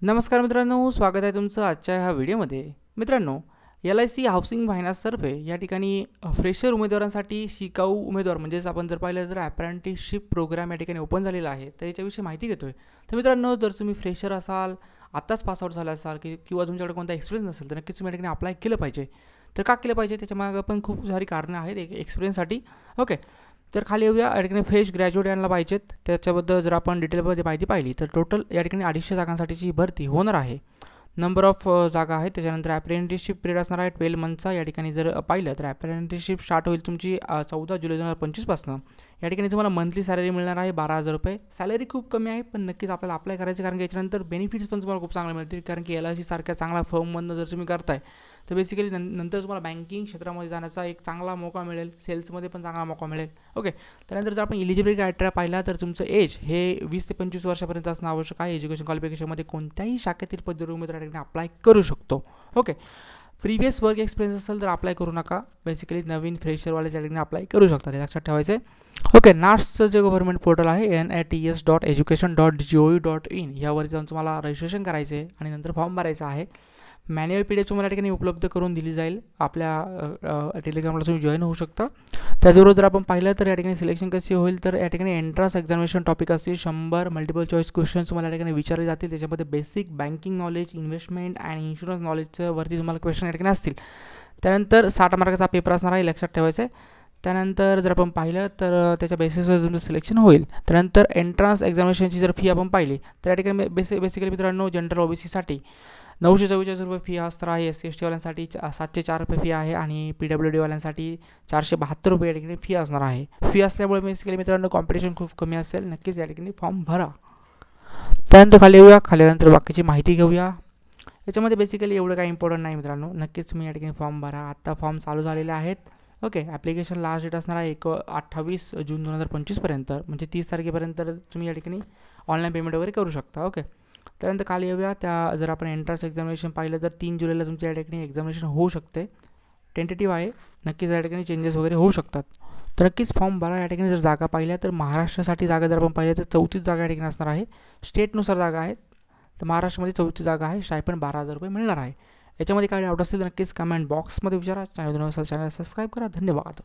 नमस्कार मित्रांनो, स्वागत आहे तुमचं आजच्या ह्या व्हिडिओमध्ये. मित्रांनो, LIC हाऊसिंग फायनान्स सर्व्हे या ठिकाणी फ्रेशर उमेदवारांसाठी शिकाऊ उमेदवार म्हणजेच आपण जर पाहिलं तर अप्रेंटिसशिप प्रोग्राम या ठिकाणी ओपन झालेला आहे, तर याच्याविषयी माहिती घेतोय. तर मित्रांनो, जर तुम्ही फ्रेशर असाल, आत्ताच पासआउट झाला असाल किंवा तुमच्याकडे कोणता एक्सपिरियन्स नसेल तर नक्कीच तुम्ही या ठिकाणी अप्लाय केलं पाहिजे. तर का केलं पाहिजे त्याच्यामागं पण खूप सारी कारणं आहेत एक्सपिरियन्ससाठी. ओके, तर खाली येऊया. या ठिकाणी फ्रेश ग्रॅज्युएट यांना पाहिजेत. त्याच्याबद्दल जर आपण डिटेलमध्ये माहिती पाहिली तर टोटल या ठिकाणी 250 जागांसाठीची भरती होणार आहे. नंबर ऑफ जागा आहेत. त्याच्यानंतर अप्रेंटिसशिप पिरियड असणार आहे 12 मंथचा. या ठिकाणी जर पाहिलं तर अप्रेंटिसशिप स्टार्ट होईल तुमची 14 जुलै 2025 या ठिकाणी तुम्हाला मंथली सॅलरी मिळणार आहे 12,000 रुपये. सॅलरी खूप कमी आहे, पण नक्कीच आपल्याला अप्लाय करायचं, कारण की याच्यानंतर बेनिफिट्स पण तुम्हाला खूप चांगले मिळतील. कारण की LIC सारख्या चांगल्या फर्ममधनं जर तुम्ही करताय तर बेसिकली नंतर तुम्हाला बँकिंग क्षेत्रामध्ये जाण्याचा एक चांगला मौका मिळेल, सेल्समध्ये पण चांगला मौका मिळेल. ओके, त्यानंतर जर आपण इलिजिबिलिटी क्रायटेरिया पाहिला तर तुमचं एज हे 20 ते 25 वर्षापर्यंत असणं आवश्यक आहे. एज्युकेशन क्वालिफिकेशनमध्ये कोणत्याही शाखेतील पदवी उमेदवार अप्लाय करू शकतो. ओके, प्रिव्हियस वर्क एक्सपिरियन्स असेल तर अप्लाय करू नका. बेसिकली नवीन फ्रेशरवाले त्या ठिकाणी अप्लाय करू शकतात, हे लक्षात ठेवायचं आहे. ओके, नास्टचं जे गव्हर्नमेंट पोर्टल आहे nats.education.gov.in यावर जाऊन तुम्हाला रजिस्ट्रेशन करायचं आहे आणि नंतर फॉर्म भरायचा आहे. मॅन्युअल PDF तुम्हाला ठिकाणी उपलब्ध करून दिली जाईल. आपल्या टेलिग्रामला तुम्ही जॉईन होऊ शकता. त्याचबरोबर जर आपण पाहिलं तर या ठिकाणी सिलेक्शन कशी होईल तर या ठिकाणी एंट्रन्स एक्झामिनेशन टॉपिक असतील 100 मल्टिपल चॉईस क्वेश्चन्स तुम्हाला या ठिकाणी विचारले जातील. त्याच्यामध्ये बेसिक बँकिंग नॉलेज, इन्व्हेस्टमेंट आणि इन्शुरन्स नॉलेजच्या वरती तुम्हाला क्वेश्चन या ठिकाणी असतील. त्यानंतर 60 मार्काचा पेपर असणार आहे, लक्षात ठेवायचं आहे. त्यानंतर जर आपण पाहिलं तर त्याच्या बेसिसवर तुमचं सिलेक्शन होईल. त्यानंतर एंट्रन्स एक्झामिनेशनची जर फी आपण पाहिली तर या ठिकाणी बेसिकली मित्रांनो जनरल OBCसाठी 944 रुपये फी असणार आहे. SC/ST वाल्यांसाठी 704 रुपये फी आहे आणि PWD वाल्यांसाठी 472 रुपये या ठिकाणी फी असणार आहे. फी असल्यामुळे बेसिकली मित्रांनो कॉम्पिटिशन खूप कमी असेल. नक्कीच या ठिकाणी फॉर्म भरा. त्यानंतर खाली येऊया. खालीनंतर बाकीची माहिती घेऊया. याच्यामध्ये बेसिकली एवढं काही इम्पॉर्टंट नाही मित्रांनो. नक्कीच तुम्ही या ठिकाणी फॉर्म भरा. आत्ता फॉर्म चालू झालेले आहेत. ओके, ॲप्लिकेशन लास्ट डेट असणार आहे 28 जून 2025 म्हणजे 30 तारखेपर्यंत तुम्ही या ठिकाणी ऑनलाईन पेमेंट वगैरे करू शकता. ओके, त्यानंतर खाली येऊया. जर आपण एंट्रन्स एक्झामिनेशन पाहिलं तर 3 जुलैला तुमच्या या ठिकाणी एक्झामिनेशन होऊ शकते. टेंटेटिव्ह आहे. नक्कीच या ठिकाणी चेंजेस वगैरे होऊ शकतात. तर नक्कीच फॉर्म भरा. या ठिकाणी जर जागा पाहिल्या तर महाराष्ट्रासाठी जागा जर आपण पाहिल्या तर 34 जागा या ठिकाणी असणार आहे. स्टेटनुसार जागा आहेत. तर महाराष्ट्रामध्ये 34 जागा आहे. स्टायपेंड 12,000 रुपये मिळणार आहे. याच्यामध्ये काय डाऊट असतील तर नक्कीच कमेंट बॉक्समध्ये विचारा. चॅनल सबस्क्राईब करा. धन्यवाद.